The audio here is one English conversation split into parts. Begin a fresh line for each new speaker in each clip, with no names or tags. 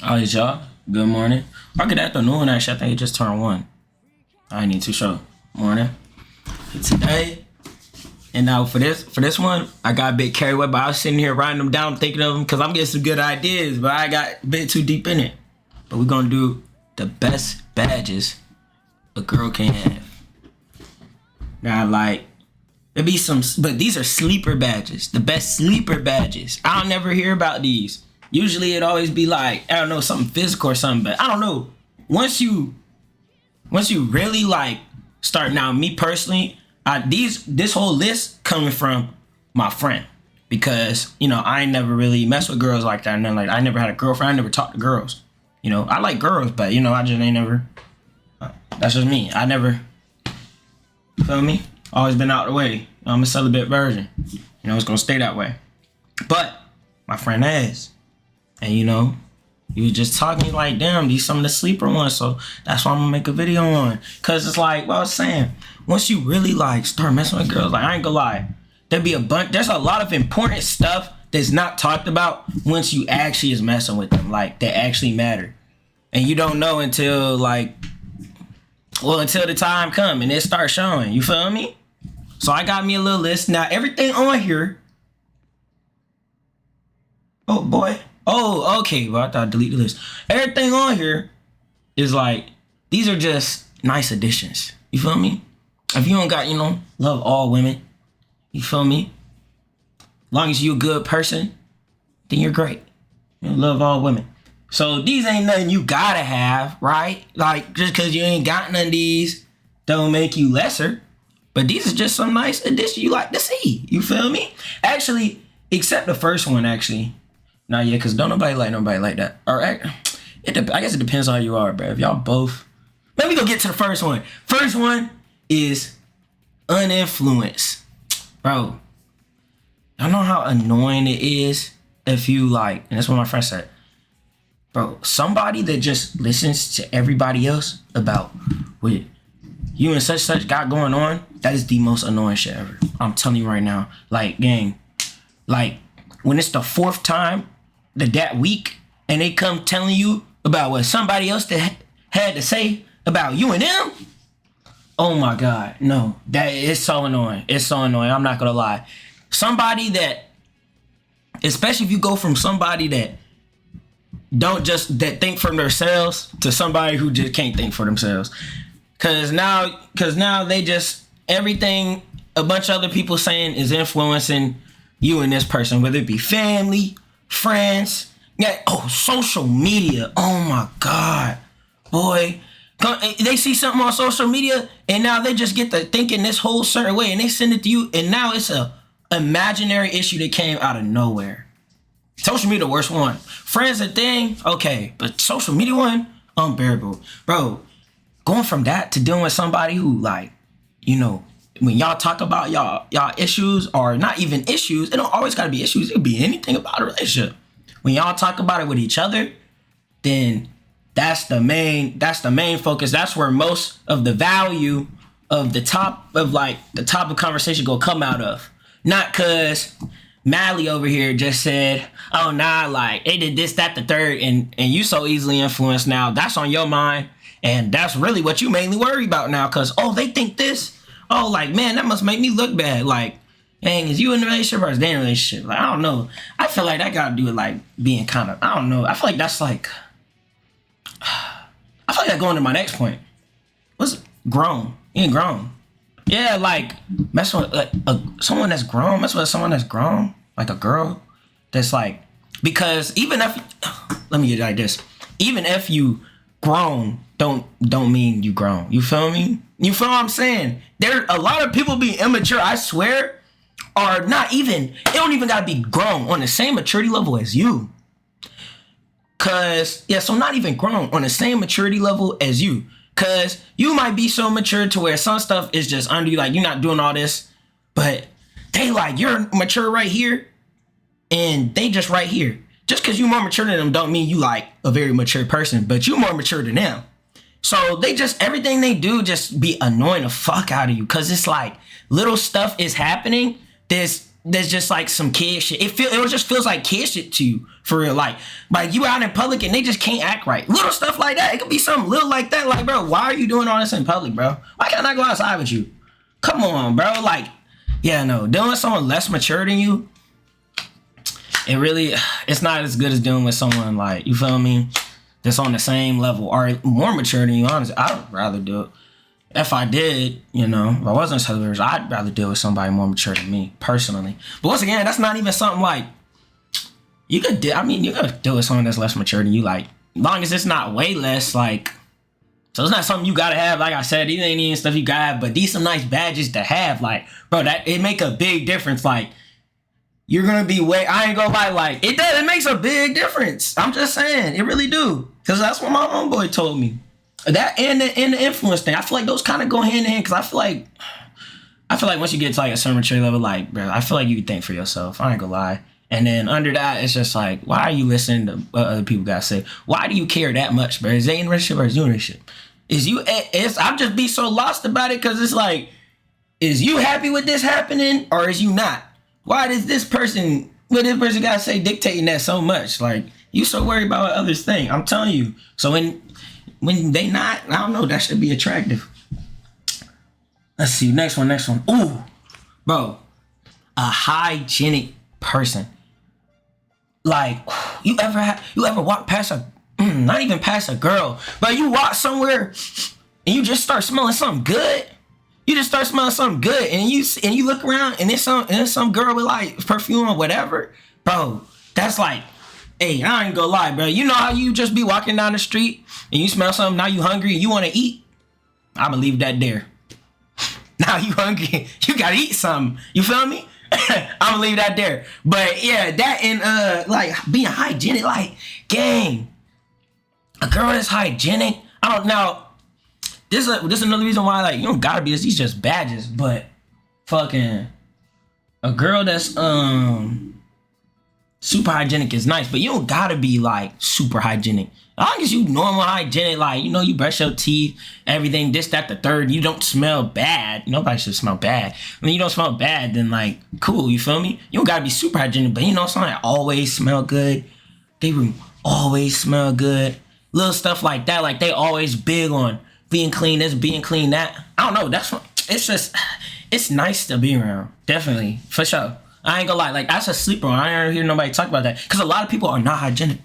All right, y'all. Good morning. Or good afternoon, actually. I think it just turned 1. I ain't need to show. Morning. Today, and now for this one, I got a bit carried away, but I was sitting here writing them down, thinking of them, because I'm getting some good ideas, but I got a bit too deep in it. But we're going to do the best badges a girl can have. Now, like, there be some, but these are sleeper badges. The best sleeper badges. I don't never hear about these. Usually it always be like, I don't know, something physical or something, but I don't know. Once you really like start, now me personally, this whole list coming from my friend, because I ain't never really messed with girls like that. And then like I never had a girlfriend. I never talked to girls. I like girls, but I just ain't never. That's just me. I never. Feel me? Always been out the way. I'm a celibate virgin. It's gonna stay that way. But my friend has. And you was just talking like, damn, these some of the sleeper ones. So that's why I'm gonna make a video on. Cause it's like what I was saying. Once you really like start messing with girls, like I ain't gonna lie, there's a lot of important stuff that's not talked about once you actually is messing with them, like that actually matter. And you don't know until until the time come and it starts showing. You feel me? So I got me a little list. Now everything on here. Oh boy. Oh, okay, but I thought I'd delete the list. Everything on here is like, these are just nice additions. You feel me? If you don't got, love all women, you feel me? Long as you a good person, then you're great. Love all women. So these ain't nothing you gotta have, right? Like, just because you ain't got none of these, don't make you lesser. But these are just some nice additions you like to see. You feel me? Actually, except the first one, actually. Nah, yeah, because don't nobody like that. All right. I guess it depends on how you are, bro. If y'all both. Let me go get to the first one. First one is uninfluenced. Bro, y'all know how annoying it is if you like, and that's what my friend said. Bro, somebody that just listens to everybody else about what you and such got going on, that is the most annoying shit ever. I'm telling you right now. Like, gang, like, when it's the fourth time that week and they come telling you about what somebody else that had to say about you and them, oh my God, no, that is so annoying. It's so annoying. I'm not gonna lie. Somebody that, especially if you go from somebody that that think for themselves to somebody who just can't think for themselves, cause now they just, everything a bunch of other people saying is influencing you and this person, whether it be family, friends, social media. Oh my God, boy. They see something on social media and now they just get to thinking this whole certain way and they send it to you, and now it's a imaginary issue that came out of nowhere. Social media, the worst one. Friends a thing, okay, but social media one, unbearable. Bro, going from that to dealing with somebody who, like, when y'all talk about y'all issues, or not even issues, it don't always gotta be issues. It could be anything about a relationship. When y'all talk about it with each other, then that's the main focus. That's where most of the value of the top of conversation gonna come out of. Not cause Mally over here just said, oh nah, like they did this, that, the third, and you so easily influenced now. That's on your mind, and that's really what you mainly worry about now, cause they think this. Oh, like, man, that must make me look bad. Like, dang, is you in a relationship or is they in a relationship? Like, I don't know. I feel like that got to do with, like, being kind of, I don't know. I feel like that's, like, I feel like that going to my next point. What's grown? You ain't grown. Yeah, like, messing with, like, someone that's grown, messing with someone that's grown, like a girl that's, like, because even if, let me get it like this. Even if you grown, don't mean you grown. You feel me? You feel what I'm saying? There a lot of people being immature, I swear, are not even, it don't even gotta be grown on the same maturity level as you. So not even grown on the same maturity level as you. Cause you might be so mature to where some stuff is just under you, like you're not doing all this, but they like, you're mature right here and they just right here. Just cause you more mature than them don't mean you like a very mature person, but you more mature than them. So they just, everything they do just be annoying the fuck out of you. Cause it's like little stuff is happening there's just like some kid shit. It just feels like kid shit to you for real. Like you out in public and they just can't act right. Little stuff like that. It could be something little like that. Like, bro, why are you doing all this in public, bro? Why can't I go outside with you? Come on, bro. Like, yeah, no, dealing with someone less mature than you, it's not as good as dealing with someone like, you feel me, that's on the same level or more mature than you. Honestly, I'd rather do it. If I did, if I wasn't a celebrity, I'd rather deal with somebody more mature than me, personally. But once again, that's not even something like, you could deal with someone that's less mature than you, like, as long as it's not way less, like, so it's not something you gotta have, like I said, these ain't even stuff you gotta have, but these some nice badges to have, like, bro, it make a big difference, like, you're gonna be I ain't gonna lie, like, it makes a big difference, I'm just saying, it really do, because that's what my homeboy told me. That and the influence thing, I feel like those kind of go hand in hand, because I feel like once you get to like a certain maturity level, like, bro, I feel like you can think for yourself. I ain't gonna lie. And then under that, it's just like, why are you listening to what other people gotta say? Why do you care that much, bro? Is they in a relationship or is you in a relationship? I'm just be so lost about it, because it's like, is you happy with this happening or is you not? Why does this person gotta say dictating that so much? Like, you so worried about what others think. I'm telling you. So when they not, I don't know, that should be attractive. Let's see, next one. Ooh, bro, a hygienic person. Like, you ever walk past not even past a girl, but you walk somewhere and you just start smelling something good. You just start smelling something good, and you look around and there's some girl with like perfume or whatever, bro. That's like, hey, I ain't gonna lie, bro. You know how you just be walking down the street and you smell something, now you hungry and you want to eat? I'ma leave that there. Now you hungry, you gotta eat something. You feel me? I'ma leave that there. But yeah, that and like being hygienic, like, gang, a girl that's hygienic. I don't know. This is another reason why, like, you don't gotta be this. These just badges, but fucking a girl that's super hygienic is nice, but you don't gotta be like super hygienic. As long as you normal hygienic, like, you brush your teeth, everything, this, that, the third, you don't smell bad. Nobody should smell bad. When you don't smell bad, then like, cool, you feel me? You don't gotta be super hygienic, but something that always smell good. They room always smell good. Little stuff like that, like they always big on being clean this, being clean that. I don't know, it's nice to be around. Definitely, for sure. I ain't gonna lie, like, that's a sleeper one. I don't hear nobody talk about that. Because a lot of people are not hygienic.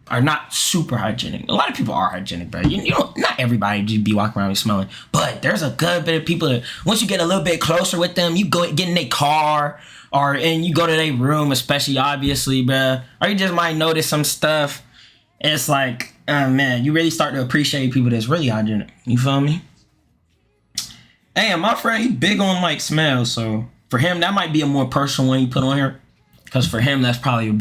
Are not super hygienic. A lot of people are hygienic, bro. Not everybody just be walking around smelling. But there's a good bit of people that, once you get a little bit closer with them, you go get in their car, and you go to their room, especially, obviously, bro. Or you just might notice some stuff. It's like, man, you really start to appreciate people that's really hygienic. You feel me? Hey, my friend, he big on, like, smells, so for him, that might be a more personal one you put on here. Because for him, that's probably a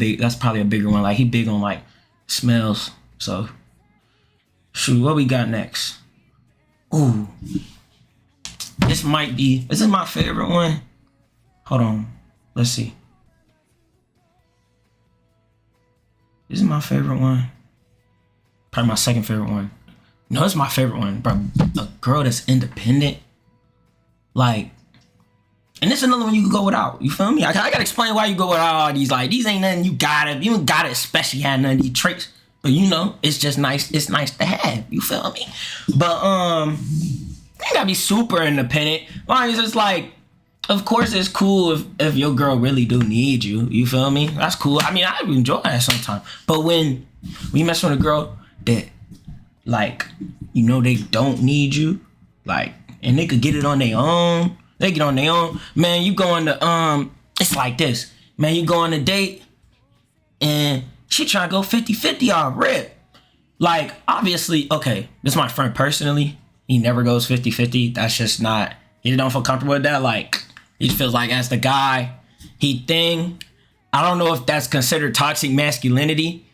bigger one. Like, he big on, like, smells. So, shoot, what we got next? Ooh. This is my favorite one. Hold on. Let's see. This is my favorite one. Probably my second favorite one. No, it's my favorite one, bro. A girl that's independent. Like, and this is another one you can go without. You feel me? I gotta explain why you go without all these. Like, these ain't nothing you don't gotta especially have none of these traits. But it's just nice. It's nice to have. You feel me? But you gotta be super independent. As long as it's like, of course it's cool if your girl really do need you. You feel me? That's cool. I mean, I enjoy that sometimes. But when you mess with a girl that, like, they don't need you, like, and they could get it on their own. They get on their own. Man, you go on the, it's like this. Man, you go on a date, and she trying to go 50-50 on rip. Like, obviously, okay, this is my friend personally. He never goes 50-50. That's just not, he don't feel comfortable with that. Like, he feels like as the guy, I don't know if that's considered toxic masculinity,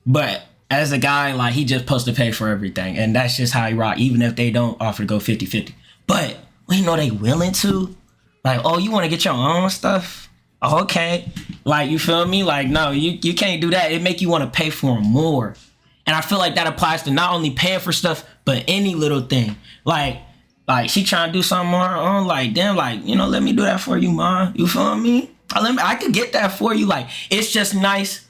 but as a guy, like, he just supposed to pay for everything. And that's just how he rock, even if they don't offer to go 50-50. But when they willing to, like, oh, you want to get your own stuff? Oh, okay. Like, you feel me? Like, no, you can't do that. It make you want to pay for more. And I feel like that applies to not only paying for stuff, but any little thing. Like she trying to do something on her own. Like, damn, like, let me do that for you, ma. You feel me? I could get that for you. Like, it's just nice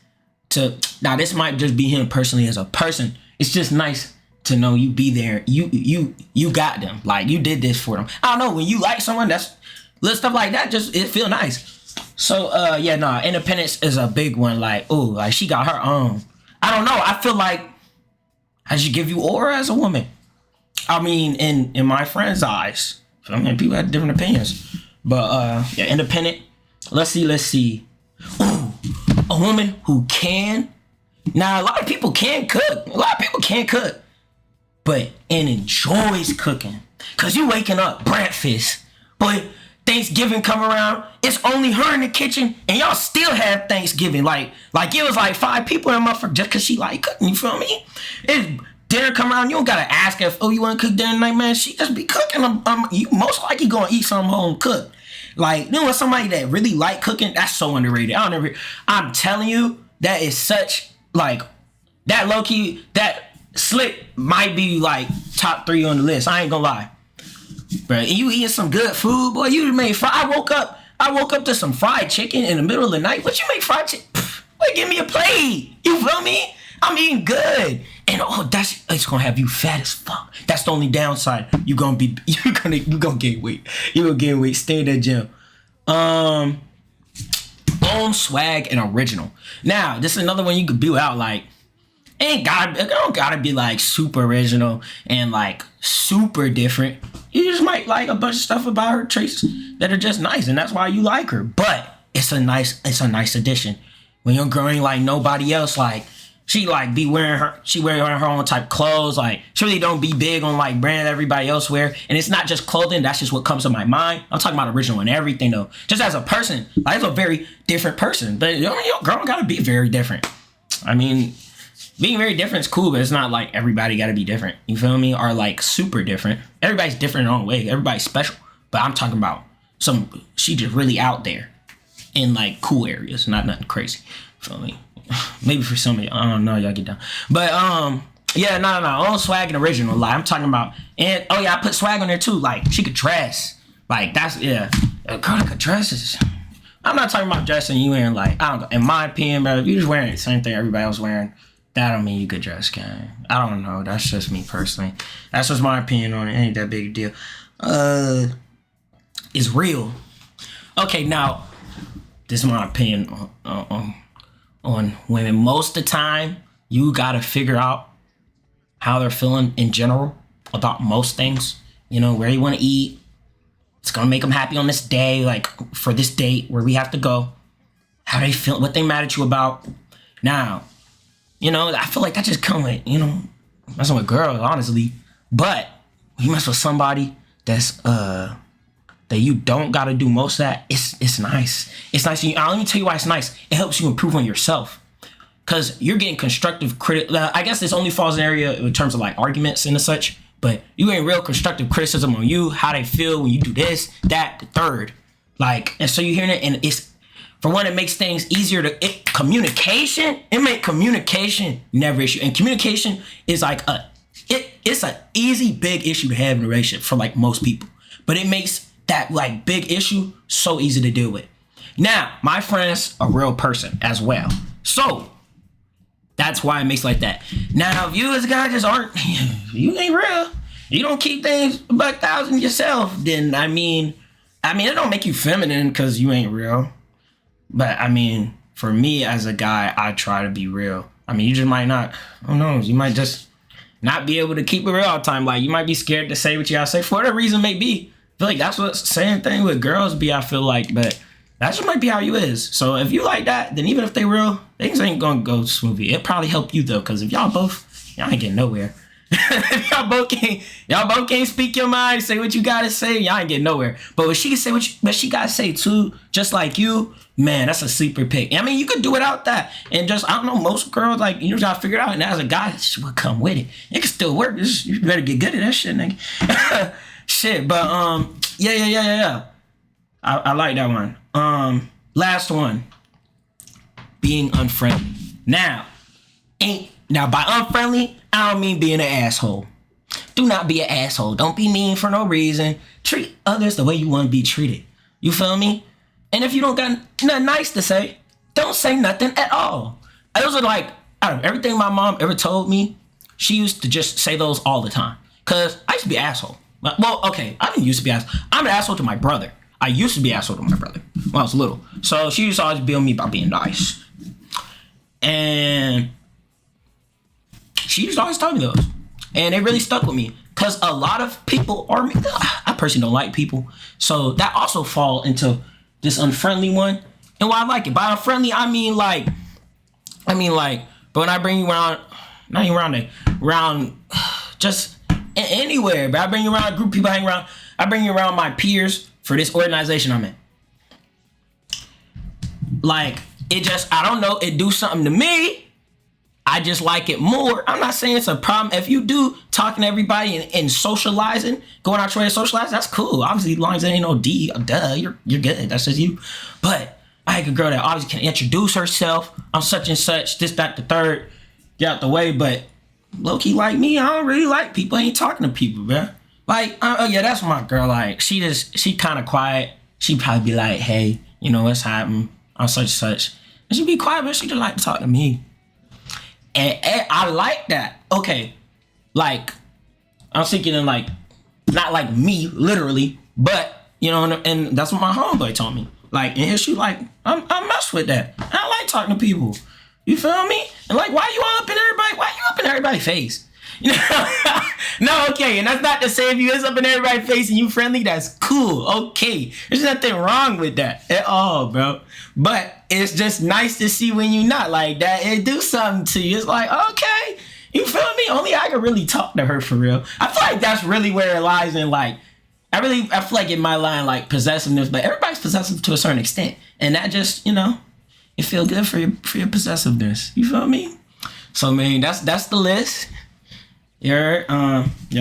to, now this might just be him personally as a person. It's just nice to know you be there. You got them. Like, you did this for them. I don't know, when you like someone, that's little stuff like that, just it feel nice. So independence is a big one. Like, ooh, like she got her own. I don't know. I feel like I should give you aura as a woman. I mean, in my friends' eyes. I mean, people have different opinions. But independent. Let's see. Ooh, a woman who can. Now, a lot of people can cook. But enjoys cooking. Cause you waking up breakfast. But Thanksgiving come around, it's only her in the kitchen, and y'all still have Thanksgiving. Like it was like 5 people in my just cause she like cooking, you feel me? It's dinner come around, you don't gotta ask her if, you wanna cook dinner tonight, man. She just be cooking. You most likely gonna eat some home cooked. Like, you know, somebody that really like cooking, that's so underrated. I'm telling you, that is such, like, that low key, that Slick might be like top 3 on the list. I ain't gonna lie. Bro, you eating some good food, boy. You made I woke up to some fried chicken in the middle of the night. What you make fried chicken? Boy, give me a plate. You feel me? I'm eating good. And it's gonna have you fat as fuck. That's the only downside. You gonna gain weight. You gonna gain weight. Stay in that gym. Own swag and original. Now, this is another one you could build out. Like, it don't gotta be like super original and like super different. You just might like a bunch of stuff about her traits that are just nice, and that's why you like her. But it's a nice addition. When you're growing like nobody else, like she like wearing her own type of clothes. Like, she really don't be big on like brand everybody else wear. And it's not just clothing, that's just what comes to my mind. I'm talking about original and everything though. Just as a person, like, it's a very different person. But your girl gotta be very different. I mean, being very different is cool, but it's not like everybody got to be different. You feel me? Or like super different. Everybody's different in their own way. Everybody's special. But I'm talking about she just really out there in like cool areas, not nothing crazy. Feel me? Maybe for some of you, I don't know, y'all get down. But own swag and original. Like, I'm talking about, and I put swag on there too. Like, she could dress. Like, that's, a girl that could dress. I'm not talking about dressing you wearing like, I don't know. In my opinion, bro, if you just wearing the same thing everybody else wearing, that don't mean you could dress, gang. I don't know. That's just me personally. That's just my opinion on it. It ain't that big a deal. It's real. Okay, now, this is my opinion on women. Most of the time, you gotta figure out how they're feeling in general about most things. You know, where you want to eat. It's gonna make them happy on this day, like for this date where we have to go. How they feel, what they mad at you about. Now, you know, I feel like that just come with, you know, messing with girls, honestly. But you mess with somebody that's that you don't gotta do most of that, it's nice. It's nice. Let me tell you why it's nice. It helps you improve on yourself. Cause you're getting constructive I guess this only falls in area in terms of like arguments and such, but you getting real constructive criticism on you, how they feel when you do this, that, the third. Like, and so you're hearing it, and it's, for one, it makes things easier communication. It makes communication never issue. And communication is like it's an easy, big issue to have in a relationship for like most people. But it makes that like big issue so easy to deal with. Now, my friend's a real person as well. So that's why it makes like that. Now, if you as a guy just you ain't real, you don't keep things about 1,000 yourself, then I mean, it don't make you feminine because you ain't real. But I mean, for me as a guy, I try to be real. I mean, you just might not, who knows, you might just not be able to keep it real all the time. Like, you might be scared to say what you gotta say for whatever reason may be. I feel like that's what same thing with girls be, I feel like, but that just might be how you is. So if you like that, then even if they real, things ain't gonna go smoothly. It probably help you though, because if y'all ain't getting nowhere. If y'all both can't speak your mind, say what you gotta say, y'all ain't getting nowhere. But when she can say what she gotta say too, just like you, man, that's a sleeper pick. I mean, you could do without that. And just, I don't know, most girls, like, you just gotta figure it out. And as a guy, it will come with it. It can still work. You better get good at that shit, nigga. Shit, but, yeah. I like that one. Last one. Being unfriendly. Now, by unfriendly, I don't mean being an asshole. Do not be an asshole. Don't be mean for no reason. Treat others the way you want to be treated. You feel me? And if you don't got nothing nice to say, don't say nothing at all. Those are like, out of everything my mom ever told me, she used to just say those all the time. Cause I used to be an asshole. Well, okay, I didn't used to be an asshole. I'm an asshole to my brother. I used to be an asshole to my brother when I was little. So she used to always build me about being nice. And she used to always tell me those. And it really stuck with me. Cause a lot of people are, I personally don't like people. So that also fall into this unfriendly one. And why I like it. By unfriendly, I mean like, but when I bring you around, not even around just anywhere, but I bring you around a group of people hang around, I bring you around my peers for this organization I'm in. Like, it just, I don't know, it do something to me. I just like it more. I'm not saying it's a problem. If you do talking to everybody and socializing, going out your way to socialize, that's cool. Obviously, as long as there ain't no D, duh, you're good. That's just you. But I like a girl that obviously can introduce herself. I'm such and such, this, that, the third. Get out the way. But low-key like me, I don't really like people. I ain't talking to people, bro. Like, oh yeah, that's my girl. Like, she kind of quiet. She probably be like, hey, you know, what's happening? I'm such and such. And she be quiet, but she just like to talk to me. And I like that. Okay, like, I'm thinking in like, not like me, literally, but, you know, and that's what my homeboy told me. Like, and she like, I mess with that. I like talking to people. You feel me? And like, why you up in everybody's face? You know? No, okay, and that's not to say if you is up in everybody's face and you friendly, that's cool, okay. There's nothing wrong with that at all, bro. But it's just nice to see when you not like that. It do something to you. It's like, okay, you feel me? Only I can really talk to her for real. I feel like that's really where it lies in, like, I feel like it might lie in like possessiveness, but everybody's possessive to a certain extent. And that just, you know, it feel good for your possessiveness. You feel me? So, man, that's the list. That's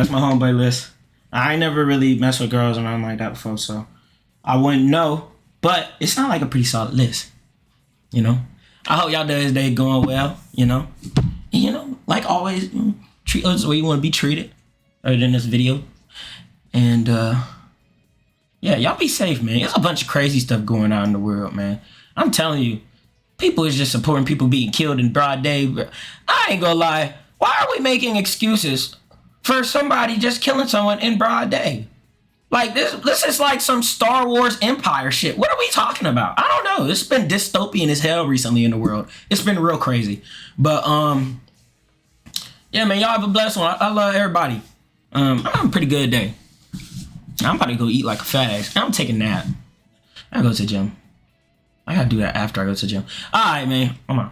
my homeboy list. I ain't never really messed with girls around like that before, so I wouldn't know. But it sounds like a pretty solid list. You know? I hope y'all day going well, you know? And, you know, like always, treat others the way you want to be treated. Other than this video. And, yeah, y'all be safe, man. There's a bunch of crazy stuff going on in the world, man. I'm telling you, people is just supporting people being killed in broad day. But I ain't gonna lie. Why are we making excuses for somebody just killing someone in broad day? Like, this is like some Star Wars Empire shit. What are we talking about? I don't know. It's been dystopian as hell recently in the world. It's been real crazy. But, yeah, man, y'all have a blessed one. I love everybody. I'm having a pretty good day. I'm about to go eat like a fat ass. I'm taking a nap. I go to the gym. I gotta do that after I go to the gym. All right, man. I'm out.